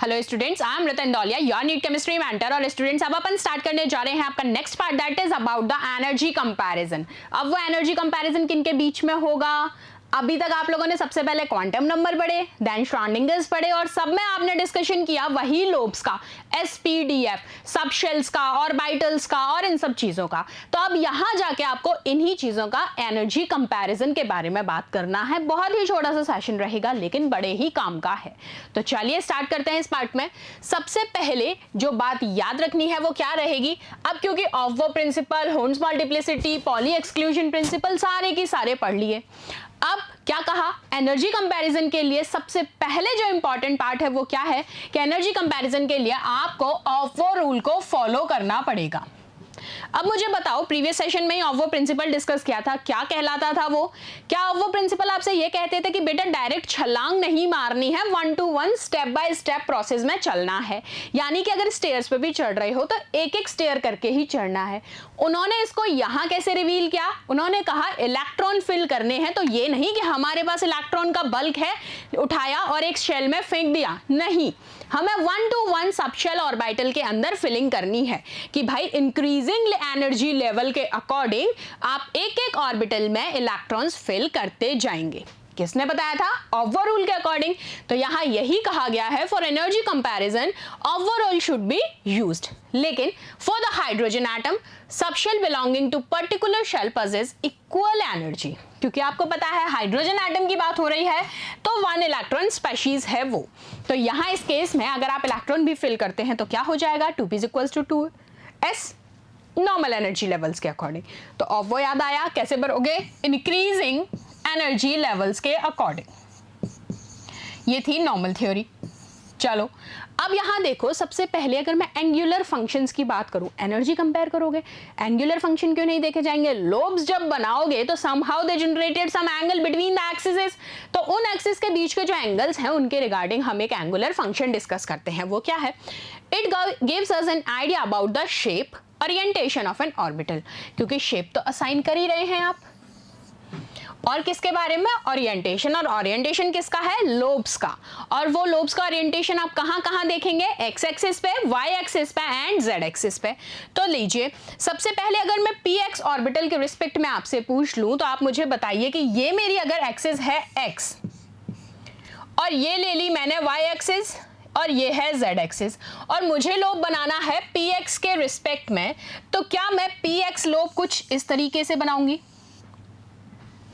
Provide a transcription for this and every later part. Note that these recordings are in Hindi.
Hello students, I am Ratan Dauliya, your NEET chemistry mentor. और स्टूडेंट्स, अब अपन स्टार्ट करने जा रहे हैं आपका next part, that is about the energy comparison. अब वो एनर्जी कंपैरिजन किन के बीच में होगा? अभी तक आप लोगों ने सबसे पहले क्वांटम नंबर पढ़े, देन श्रोडिंगर्स पढ़े, और सब में आपने डिस्कशन किया वही लोब्स का, एसपीडीएफ, सब शेल्स का, ऑर्बिटल्स का और इन सब चीजों का। तो अब यहां जाके आपको इन्हीं चीजों का एनर्जी कंपैरिजन के बारे में बात करना है। बहुत ही छोटा सा सेशन रहेगा लेकिन बड़े ही काम का है। तो चलिए स्टार्ट करते हैं इस पार्ट में। सबसे पहले जो बात याद रखनी है वो क्या रहेगी? अब क्योंकि ऑफ प्रिंसिपल, होर्न्स मल्टीप्लिसिटी, पॉली एक्सक्लूजन प्रिंसिपल सारे की सारे पढ़ लिए। अब क्या कहा? एनर्जी कंपैरिजन के लिए सबसे पहले जो इंपॉर्टेंट पार्ट है वो क्या है कि एनर्जी कंपैरिजन के लिए आपको ऑफ रूल को फॉलो करना पड़ेगा। अब मुझे बताओ, प्रीवियस सेशन में ही ऑफ प्रिंसिपल डिस्कस किया था, क्या कहलाता था वो? क्या ऑफ प्रिंसिपल आपसे ये कहते थे कि बेटा डायरेक्ट छलांग नहीं मारनी है, 1 to 1 step by step process में चलना है, यानी कि अगर स्टेयर्स पे भी चढ़ रहे हो तो एक एक स्टेयर करके ही चढ़ना है। उन्होंने इसको यहां कैसे रिवील किया? उन्होंने कहा इलेक्ट्रॉन फिल करने हैं, तो ये नहीं कि हमारे पास इलेक्ट्रॉन का बल्क है, उठाया और एक शेल में फेंक दिया, नहीं, हमें 1 to 1 सबशेल ऑर्बिटल के अंदर फिलिंग करनी है कि भाई इंक्रीजिंग एनर्जी लेवल के अकॉर्डिंग आप एक एक ऑर्बिटल में इलेक्ट्रॉन्स फिल करते जाएंगे। किसने बताया था? ऑफ रूल के अकॉर्डिंग। तो यहां यही कहा गया है, for energy comparison of rule should be used. लेकिन for the hydrogen atom, subshell belonging to particular shell possess equal energy. क्योंकि आपको पता है हाइड्रोजन एटम की बात हो रही है तो 1 इलेक्ट्रॉन स्पेशीज है वो। तो यहां इस केस में अगर आप इलेक्ट्रॉन भी फिल करते हैं तो क्या हो जाएगा? 2p equals to 2s normal energy levels के अकॉर्डिंग। तो ऑफ वो याद आया, कैसे भरोगे? इंक्रीजिंग एनर्जी लेवल्स के अकॉर्डिंग। ये थी नॉर्मल थ्योरी। चलो अब यहां देखो, सबसे पहले अगर मैं एंगुलर फंक्शंस की बात करूं, एनर्जी कंपेयर करोगे, एंगुलर फंक्शन क्यों नहीं देखे जाएंगे? लोब्स जब बनाओगे तो somehow they generated some angle between the axis, तो उन एक्सिस के बीच के जो एंगल्स हैं उनके रिगार्डिंग हम एक एंगुलर फंक्शन डिस्कस करते हैं। वो क्या है? It gives us an idea about the shape, orientation of N orbital. क्योंकि शेप तो असाइन कर ही रहे हैं आप, और किसके बारे में? ओरिएंटेशन। और ओरिएंटेशन किसका है? लोब्स का। और वो लोब्स का ओरिएंटेशन आप कहां कहां देखेंगे? एक्स एक्सिस पे, वाई एक्सिस पे एंड जेड एक्सिस पे। तो लीजिए, सबसे पहले अगर मैं पी एक्स ऑर्बिटल के रिस्पेक्ट में आपसे पूछ लूं तो आप मुझे बताइए कि ये मेरी अगर एक्सिस है एक्स और ये ले ली मैंने वाई एक्सिस और ये है जेड एक्सिस, और मुझे लोब बनाना है पी एक्स के रिस्पेक्ट में, तो क्या मैं पी एक्स लोब कुछ इस तरीके से बनाऊंगी?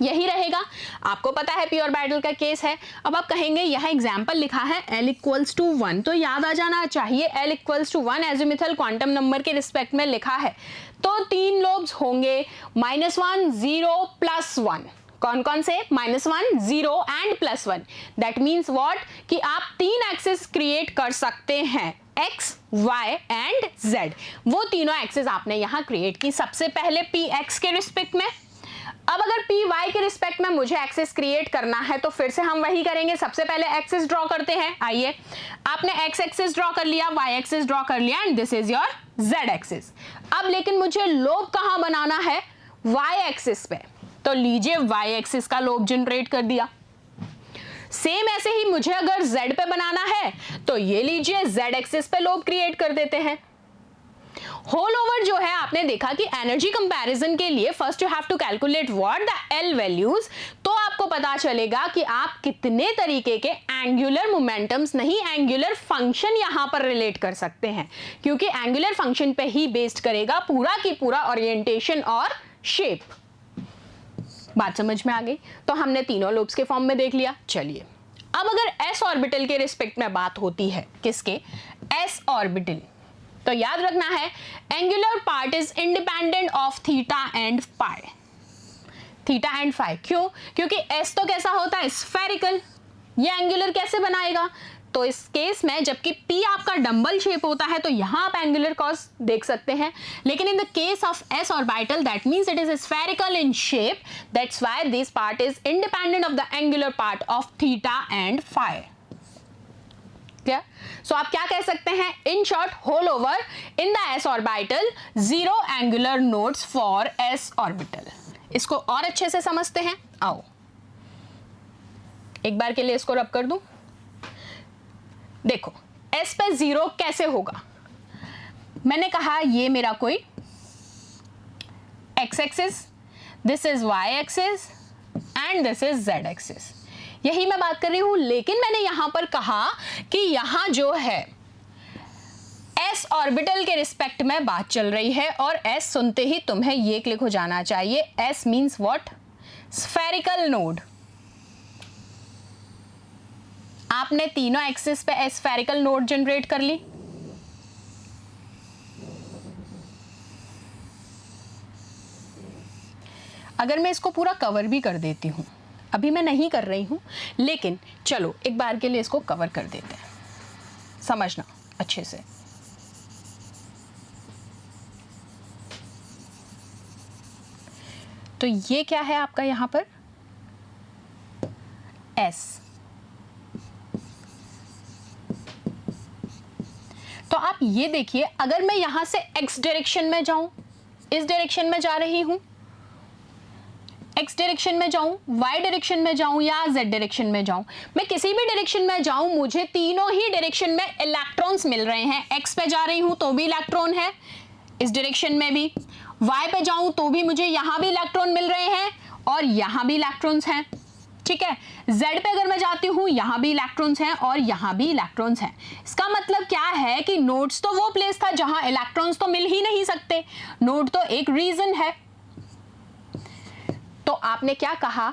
यही रहेगा। आपको पता है पी ऑर्बिटल का केस है। अब आप कहेंगे यहाँ एग्जाम्पल लिखा है L इक्वल्स टू 1, तो याद आ जाना चाहिए L equals to 1 azimuthal quantum number के रिस्पेक्ट में लिखा है, तो 3 लोब्स होंगे, -1, 0, +1। कौन कौन से? -1, 0 एंड +1। That means what? कि आप 3 एक्सिस क्रिएट कर सकते हैं, x, y एंड z। वो तीनों एक्सिस आपने यहाँ क्रिएट की सबसे पहले पी एक्स के रिस्पेक्ट में। अब अगर पी वाई के रिस्पेक्ट में मुझे एक्सिस क्रिएट करना है तो फिर से हम वही करेंगे, सबसे पहले एक्सिस ड्रॉ करते हैं। आइए, आपने एक्स एक्सिस ड्रॉ कर लिया, वाई एक्सिस ड्रॉ कर लिया and this is your Z axis. अब लेकिन मुझे लोब कहां बनाना है? वाई एक्सिस पे। तो लीजिए वाई एक्सिस का लोब जनरेट कर दिया। सेम ऐसे ही मुझे अगर जेड पे बनाना है तो ये लीजिए जेड एक्सिस पे लोब क्रिएट कर देते हैं। होल ओवर जो है आपने देखा कि एनर्जी कंपैरिजन के लिए first you have to calculate what the L values, तो आपको पता चलेगा कि आप कितने तरीके के एंगुलर मोमेंटम्स, नहीं एंगुलर फंक्शन यहां पर रिलेट कर सकते हैं, क्योंकि एंगुलर फंक्शन पे ही बेस्ड करेगा पूरा की पूरा ओरिएंटेशन और शेप। बात समझ में आ गई? तो हमने तीनों लोब्स के फॉर्म में देख लिया। चलिए अब अगर एस ऑर्बिटल के रिस्पेक्ट में बात होती है, किसके? एस ऑर्बिटल, तो याद रखना है angular part is independent of theta and phi. Theta and phi क्यों? क्योंकि एस तो कैसा होता है? स्फेरिकल। ये एंगुलर कैसे बनाएगा? तो इस केस में जबकि पी आपका डंबल शेप होता है तो यहां आप एंगुलर कॉस देख सकते हैं, लेकिन in the case of s orbital that means it is spherical in shape, that's why this part is independent of the angular part of theta and phi. So आप क्या कह सकते हैं? In short, whole over in the s orbital, 0 angular nodes for s orbital. इसको और अच्छे से समझते हैं। आओ एक बार के लिए इसको रब कर दूं। देखो s पे 0 कैसे होगा? मैंने कहा ये मेरा कोई x axis, this is y axis and this is z axis, यही मैं बात कर रही हूं। लेकिन मैंने यहां पर कहा कि यहां जो है s ऑर्बिटल के रिस्पेक्ट में बात चल रही है, और s सुनते ही तुम्हें ये क्लिक हो जाना चाहिए, s means what? Spherical node. आपने तीनों एक्सिस पे स्फेरिकल नोड जनरेट कर ली। अगर मैं इसको पूरा कवर भी कर देती हूं, अभी मैं नहीं कर रही हूं, लेकिन चलो एक बार के लिए इसको कवर कर देते हैं, समझना अच्छे से। तो ये क्या है आपका यहां पर? S। तो आप ये देखिए, अगर मैं यहां से x डायरेक्शन में जाऊं, इस डायरेक्शन में जा रही हूं, x डायरेक्शन में जाऊं, y डायरेक्शन में जाऊं या z डायरेक्शन में जाऊं, मैं किसी भी डायरेक्शन में जाऊं, मुझे तीनों ही डायरेक्शन में इलेक्ट्रॉन्स मिल रहे हैं। x पे जा रही हूं तो भी इलेक्ट्रॉन है, इस डायरेक्शन में भी। y पे जाऊं तो भी मुझे यहां भी इलेक्ट्रॉन मिल रहे हैं और यहां भी इलेक्ट्रॉन्स हैं, ठीक है। z पे अगर मैं जाती हूं, यहां भी इलेक्ट्रॉन्स हैं और यहां भी इलेक्ट्रॉन्स हैं। इसका मतलब क्या है कि नोड्स तो वो प्लेस था जहां इलेक्ट्रॉन्स तो मिल ही नहीं सकते, नोड तो एक रीजन है। तो आपने क्या कहा,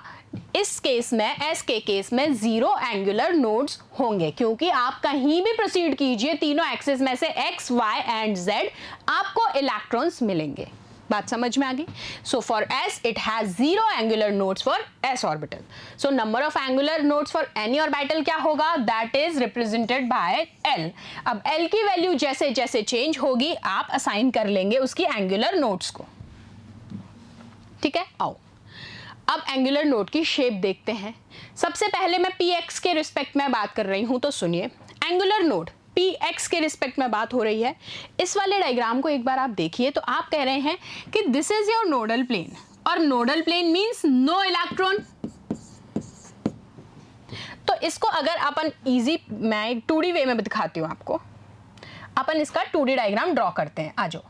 इस केस में, s के केस में 0 एंगुलर नोड्स होंगे, क्योंकि आप कहीं भी प्रोसीड कीजिए, तीनों एक्सिस में से x, y एंड z, आपको इलेक्ट्रॉन्स मिलेंगे। बात समझ में आ गई? So for s it has 0 angular nodes for s orbital. So number of angular nodes for any orbital क्या होगा? That is represented by l। अब l की वैल्यू जैसे जैसे चेंज होगी, आप असाइन कर लेंगे उसकी एंगुलर नोड्स को, ठीक है। आओ अब एंगुलर नोड की शेप देखते हैं। सबसे पहले मैं px के रिस्पेक्ट में बात कर रही हूं, तो सुनिए, एंगुलर नोड px के रिस्पेक्ट में बात हो रही है। इस वाले डायग्राम को एक बार आप देखिए, तो आप कह रहे हैं कि this is your nodal plane, और nodal plane means no electron. तो इसको अगर अपन इजी, मैं 2D वे में दिखाती हूं आपको, अपन इसका 2D डायग्राम ड्रॉ करते हैं। आ जाओ,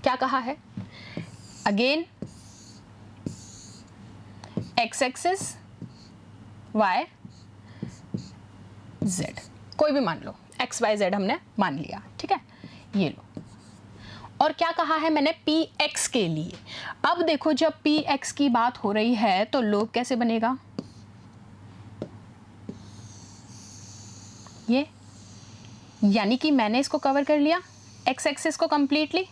क्या कहा है? Again x axis, y, z, कोई भी मान लो, x y z हमने मान लिया, ठीक है। ये लो, और क्या कहा है मैंने? px के लिए। अब देखो, जब px की बात हो रही है तो लोब कैसे बनेगा? ये, यानी कि मैंने इसको कवर कर लिया, x एक्सिस को कंप्लीटली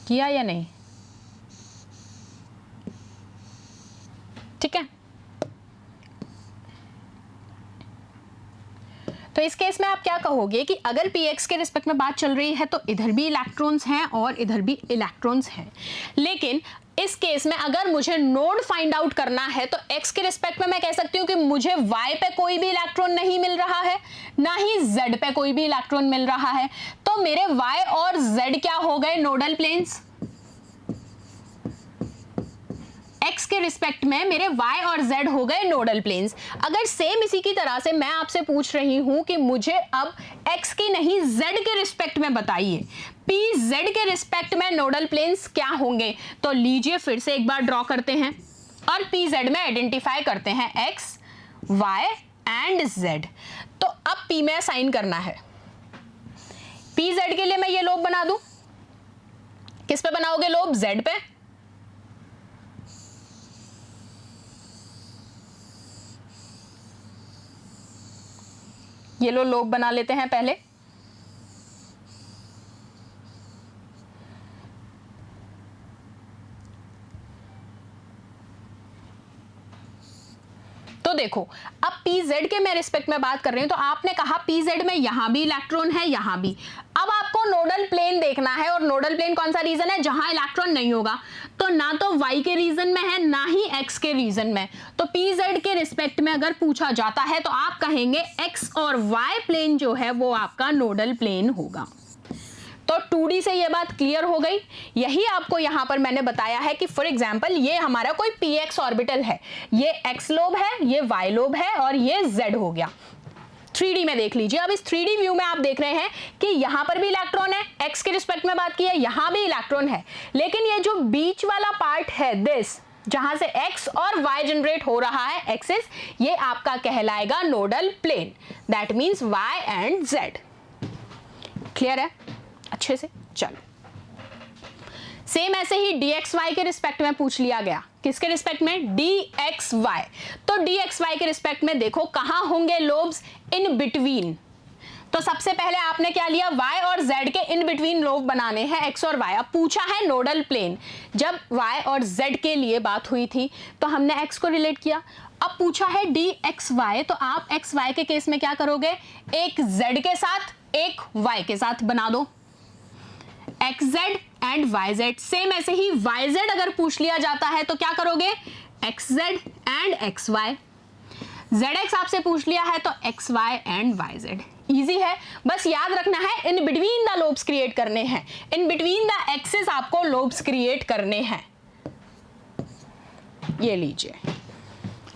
किया या नहीं? ठीक है। तो इस केस में आप क्या कहोगे कि अगर px के रिस्पेक्ट में बात चल रही है तो इधर भी इलेक्ट्रॉन्स हैं और इधर भी इलेक्ट्रॉन्स हैं, लेकिन इस केस में अगर मुझे नोड फाइंड आउट करना है तो x के रिस्पेक्ट में मैं कह सकती हूं कि मुझे y पे कोई भी इलेक्ट्रॉन नहीं मिल रहा है, ना ही z पे कोई भी इलेक्ट्रॉन मिल रहा है। तो मेरे y और z क्या हो गए? Nodal planes. x के रिस्पेक्ट में मेरे y और z हो गए नोडल प्लेन्स। अगर सेम इसी की तरह से मैं आपसे पूछ रही हूं कि मुझे अब x की नहीं z के रिस्पेक्ट में बताइए, pz के रिस्पेक्ट में नोडल प्लेन्स क्या होंगे, तो लीजिए फिर से एक बार ड्रॉ करते हैं और pz में आइडेंटिफाई करते हैं x, y एंड z। तो अब p में असाइन करना है। pz के लिए मैं ये लोब बना दूं, किस पे बनाओगे लोब? z पे। ये लो लोब बना लेते हैं पहले। तो देखो, अब pz के मैं रिस्पेक्ट में बात कर रही हूं, तो आपने कहा pz में यहां भी इलेक्ट्रॉन है, यहां भी। अब आपको नोडल प्लेन देखना है, और नोडल प्लेन कौन सा रीजन है? जहां इलेक्ट्रॉन नहीं होगा। तो ना तो y के रीजन में है, ना ही x के रीजन में। तो pz के रिस्पेक्ट में अगर पूछा जाता है तो आप कहेंगे x और y प्लेन जो है वो आपका नोडल प्लेन होगा। तो 2D से ये बात क्लियर हो गई। यही आपको यहां पर मैंने बताया है कि फॉर एग्जांपल ये हमारा कोई px ऑर्बिटल है, ये x लोब है, ये y लोब है और ये z हो गया। 3D में देख लीजिए। अब इस 3D व्यू में आप देख रहे हैं कि यहां पर भी इलेक्ट्रॉन है, x के रिस्पेक्ट में बात की है, यहां भी इलेक्ट्रॉन है, लेकिन ये जो बीच वाला पार्ट है दिस, जहां से x और y जनरेट हो रहा है एक्सिस, ये आपका कहलाएगा nodal plane, that means y and z। Clear है अच्छे से? चलो, सेम ऐसे ही dxy के रिस्पेक्ट में पूछ लिया गया। किसके रिस्पेक्ट में? dxy। तो dxy के रिस्पेक्ट में देखो कहां होंगे लोब्स? In between. तो सबसे पहले आपने क्या लिया? y और z के इन बिटवीन लोब बनाने हैं, x और y। अब पूछा है नोडल प्लेन। जब y और z के लिए बात हुई थी तो हमने x को रिलेट किया। अब पूछा है dxy, तो आप xy के केस में क्या करोगे? एक z के साथ एक y के साथ बना दो, xz एंड yz। सेम ऐसे ही yz अगर पूछ लिया जाता है तो क्या करोगे? xz and xy। zx आपसे पूछ लिया है तो xy एंड yz। इजी है, बस याद रखना है in between the lobes create करने हैं, इन बिटवीन द एक्सिस आपको लोब्स क्रिएट करने हैं। ये लीजिए,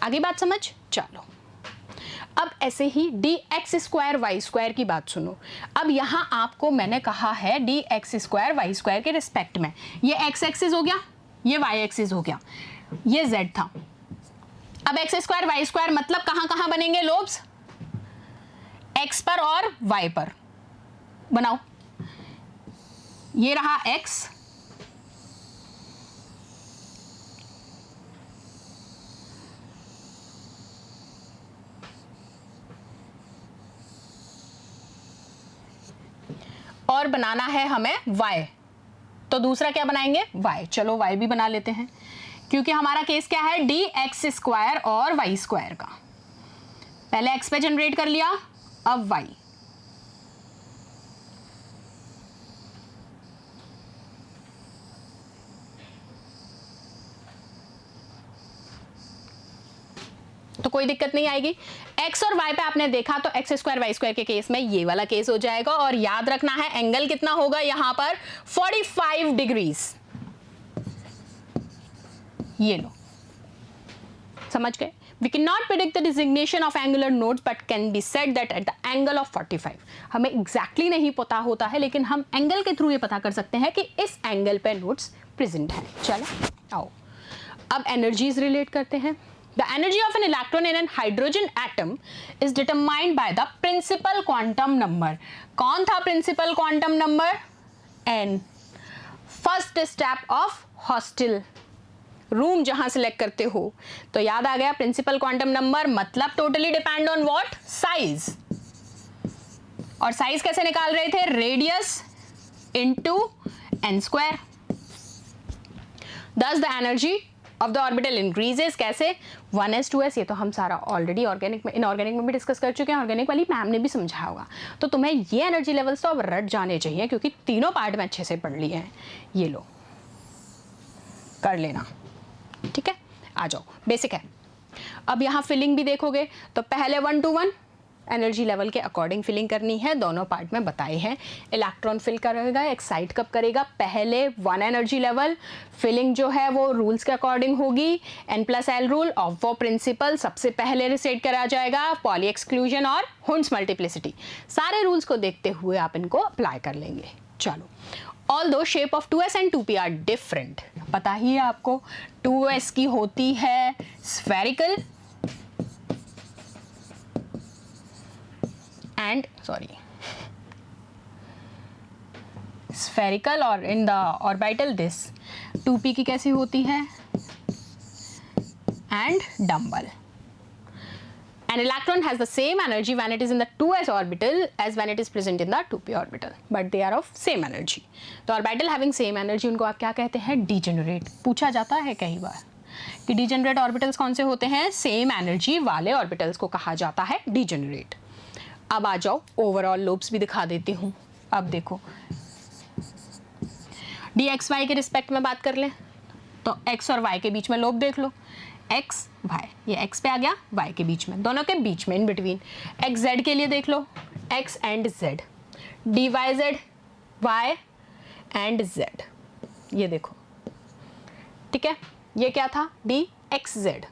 आगे बात समझ? चलो, अब ऐसे ही dx स्क्वायर वाई स्क्वायर की बात सुनो। अब यहाँ आपको मैंने कहा है dx स्क्वायर वाई स्क्वायर के रिस्पेक्ट में, ये x एक्सिस हो गया, ये y एक्सिस हो गया, ये z था। अब x स्क्वायर वाई स्क्वायर मतलब कहाँ कहाँ बनेंगे लोब्स? x पर और y पर। बनाओ, ये रहा x, और बनाना है हमें y, तो दूसरा क्या बनाएंगे? y। चलो y भी बना लेते हैं, क्योंकि हमारा केस क्या है? dx स्क्वायर और y स्क्वायर का। पहले x पे जनरेट कर लिया, अब y। तो कोई दिक्कत नहीं आएगी। x और y पे आपने देखा तो x स्क्वायर वाई स्क्वायर के केस में ये वाला केस हो जाएगा, और याद रखना है एंगल कितना होगा यहां पर? 45 डिग्रीज। ये लो, समझ गए? We cannot predict the designation of angular nodes, but can be said that at the angle of 45। हमें exactly नहीं पता होता है, लेकिन हम एंगल के थ्रू ये पता कर सकते हैं कि इस एंगल पे नोड्स प्रेजेंट हैं। चलो आओ, अब एनर्जीज रिलेट करते हैं। The energy of an electron in a hydrogen atom is determined by the principal quantum number। कौन था principal quantum number? N। First step of hostile room जहां सिलेक्ट करते हो तो याद आ गया प्रिंसिपल क्वांटम नंबर, मतलब totally depend on what? Size. और साइज कैसे निकाल रहे थे? Radius into n square. Thus the energy of the orbital increases. कैसे? 1s 2s। ये तो हम सारा ऑलरेडी ऑर्गेनिक में, इनऑर्गेनिक में भी डिस्कस कर चुके हैं, ऑर्गेनिक वाली मैम ने भी समझाया होगा। तो तुम्हें ये एनर्जी लेवल्स तो अब रट जाने चाहिए, क्योंकि तीनों पार्ट में अच्छे से पढ़ लिए हैं। ये लो, कर लेना, ठीक है? आ जाओ, बेसिक है। अब यहाँ फिलिंग भी देखोगे तो पहले 1 to 1 एनर्जी लेवल के अकॉर्डिंग फिलिंग करनी है, दोनों पार्ट में बताए हैं। इलेक्ट्रॉन फिल करेगा, एक्साइट कब करेगा? पहले 1 एनर्जी लेवल। फिलिंग जो है वो रूल्स के अकॉर्डिंग होगी, n+l रूल, और वो प्रिंसिपल सबसे पहले रिसेट करा जाएगा, पॉली एक्सक्लूजन और हुंस मल्टीप्लिसिटी। सारे रूल्स को देखते हुए आप इनको अप्लाई कर लेंगे। चलो, Although shape of 2s and 2p are different, पता ही है आपको 2s की होती है spherical and spherical और in the orbital this 2p की कैसी होती है? and dumbbell। An electron has the same energy when it is in the 2s orbital as when it is present in the 2p orbital, but they are of same energy। तो orbital having same energy उनको आप क्या कहते हैं? degenerate। पूछा जाता है कई बार कि degenerate orbitals कौन से होते हैं? same energy वाले orbitals को कहा जाता है degenerate। अब आ जाओ, ओवरऑल लोब्स भी दिखा देती हूँ। अब देखो, dxy के रिस्पेक्ट में बात कर लें तो x और y के बीच में लोब देख लो, x y, ये x पे आ गया, y के बीच में, दोनों के बीच में, इन बिटवीन। x z के लिए देख लो, x and z, dy z y and z, ये देखो, ठीक है, ये क्या था dxz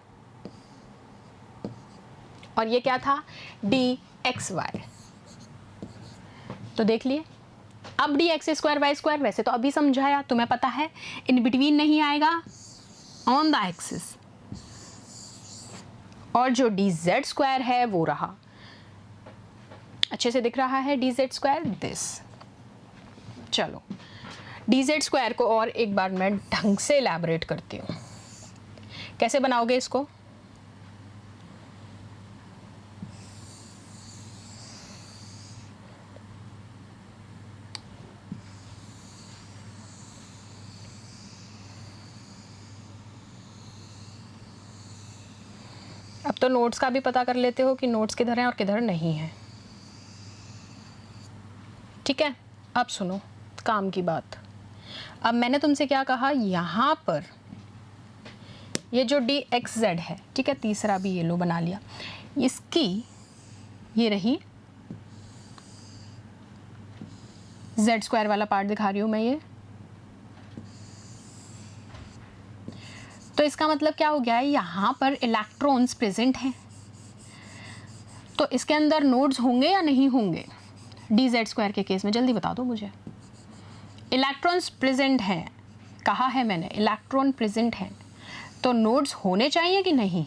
और ये क्या था dxy। तो देख लिए, अब dx स्क्वायर वाई स्क्वायर वैसे तो अभी समझाया, तुम्हें पता है इन बिटवीन नहीं आएगा, ऑन द एक्सिस, और जो dz स्क्वायर है वो रहा, अच्छे से दिख रहा है dz स्क्वायर दिस। चलो dz स्क्वायर को और एक बार मैं ढंग से इलैबोरेट करती हूँ, कैसे बनाओगे इसको। अब तो नोट्स का भी पता कर लेते हो कि नोट्स किधर हैं और किधर नहीं हैं, ठीक है। अब सुनो काम की बात, अब मैंने तुमसे क्या कहा, यहाँ पर ये जो dxz है, ठीक है, तीसरा भी ये लो बना लिया, इसकी ये रही z स्क्वायर वाला पार्ट दिखा रही हूँ मैं ये, तो इसका मतलब क्या हो गया है, यहाँ पर इलेक्ट्रॉन्स प्रेजेंट हैं, तो इसके अंदर नोड्स होंगे या नहीं होंगे, dz स्क्वायर के केस में जल्दी बता दो मुझे। इलेक्ट्रॉन्स प्रेजेंट हैं, कहा है मैंने इलेक्ट्रॉन प्रेजेंट हैं, तो नोड्स होने चाहिए कि नहीं।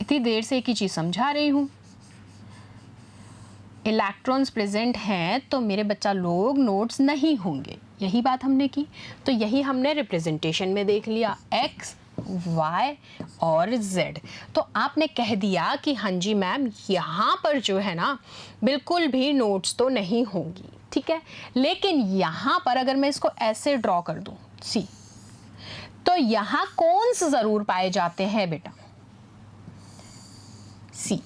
इतनी देर से एक ही चीज़ समझा रही हूँ, इलेक्ट्रॉन्स प्रेजेंट हैं तो मेरे बच्चा लोग नोड्स नहीं होंगे, यही बात हमने की। तो यही हमने रिप्रेजेंटेशन में देख लिया, x, y और z। तो आपने कह दिया कि हाँ जी मैम यहाँ पर जो है ना बिल्कुल भी नोड्स तो नहीं होंगी, ठीक है, लेकिन यहाँ पर अगर मैं इसको ऐसे ड्रॉ कर दूँ सी, तो यहाँ कौन्स ज़रूर पाए जाते हैं बेटा, सी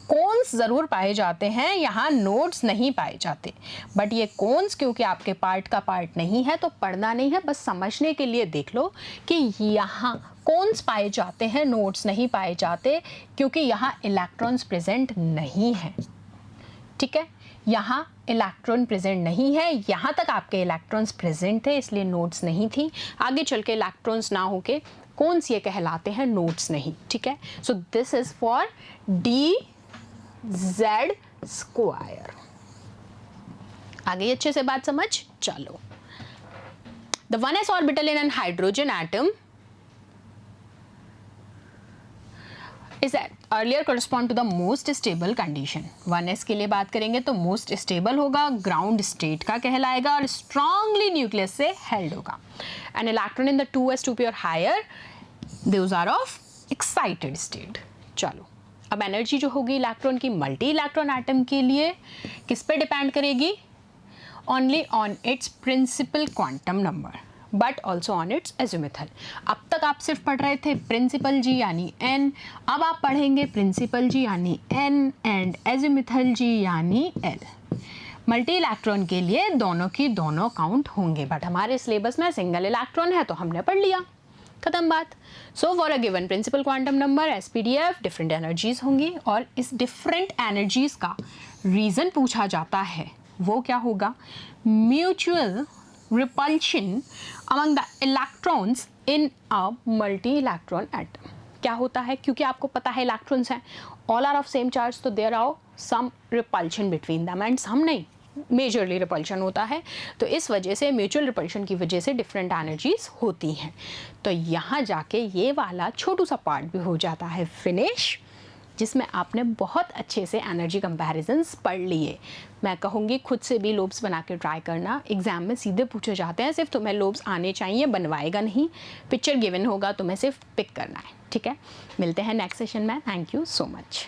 कोन्स ज़रूर पाए जाते हैं, यहाँ नोड्स नहीं पाए जाते। बट ये कोन्स क्योंकि आपके पार्ट का पार्ट नहीं है तो पढ़ना नहीं है, बस समझने के लिए देख लो कि यहाँ कोन्स पाए जाते हैं, नोड्स नहीं पाए जाते, क्योंकि यहाँ इलेक्ट्रॉन्स प्रेजेंट नहीं है, ठीक है, यहाँ इलेक्ट्रॉन प्रेजेंट नहीं है, यहाँ तक आपके इलेक्ट्रॉन्स प्रेजेंट थे इसलिए नोड्स नहीं थी, आगे चल के इलेक्ट्रॉन्स ना होके कोन्स ये कहलाते हैं, नोड्स नहीं, ठीक है। So this is for dz square. आगे अच्छे से बात समझ, चलो। The 1s orbital in an hydrogen atom is that earlier correspond to the most stable condition। 1s के लिए बात करेंगे तो most stable होगा, ground state का कहलाएगा और strongly nucleus से held होगा। An electron in the 2s 2p or higher, those are of excited state। चलो, अब एनर्जी जो होगी इलेक्ट्रॉन की मल्टी इलेक्ट्रॉन एटम के लिए किस पे डिपेंड करेगी, only on its principal quantum number but also on its azimuthal. अब तक आप सिर्फ पढ़ रहे थे प्रिंसिपल जी यानी n, अब आप पढ़ेंगे प्रिंसिपल जी यानी n एंड एजिमुथल जी यानी l। मल्टी इलेक्ट्रॉन के लिए दोनों की दोनों काउंट होंगे, बट हमारे सिलेबस में सिंगल इलेक्ट्रॉन है तो हमने पढ़ लिया, खत्म बात। So for a given principal quantum number SPDF different energies होंगी और इस डिफरेंट एनर्जीज का रीज़न पूछा जाता है, वो क्या होगा, mutual repulsion among the electrons in a multi electron atom. क्या होता है, क्योंकि आपको पता है इलेक्ट्रॉन्स हैं, all are of same charge, तो there are some repulsion between them and some नहीं, मेजरली रिपल्शन होता है, तो इस वजह से म्यूचुअल रिपल्शन की वजह से डिफरेंट एनर्जीज होती हैं। तो यहाँ जाके ये वाला छोटू सा पार्ट भी हो जाता है फिनिश, जिसमें आपने बहुत अच्छे से एनर्जी कंपैरिजंस पढ़ लिए। मैं कहूँगी खुद से भी लोब्स बना के ट्राई करना, एग्जाम में सीधे पूछे जाते हैं, सिर्फ तुम्हें लोब्स आने चाहिए, बनवाएगा नहीं, पिक्चर गिवन होगा, तुम्हें सिर्फ पिक करना है, ठीक है। मिलते हैं नेक्स्ट सेशन में, थैंक यू सो मच।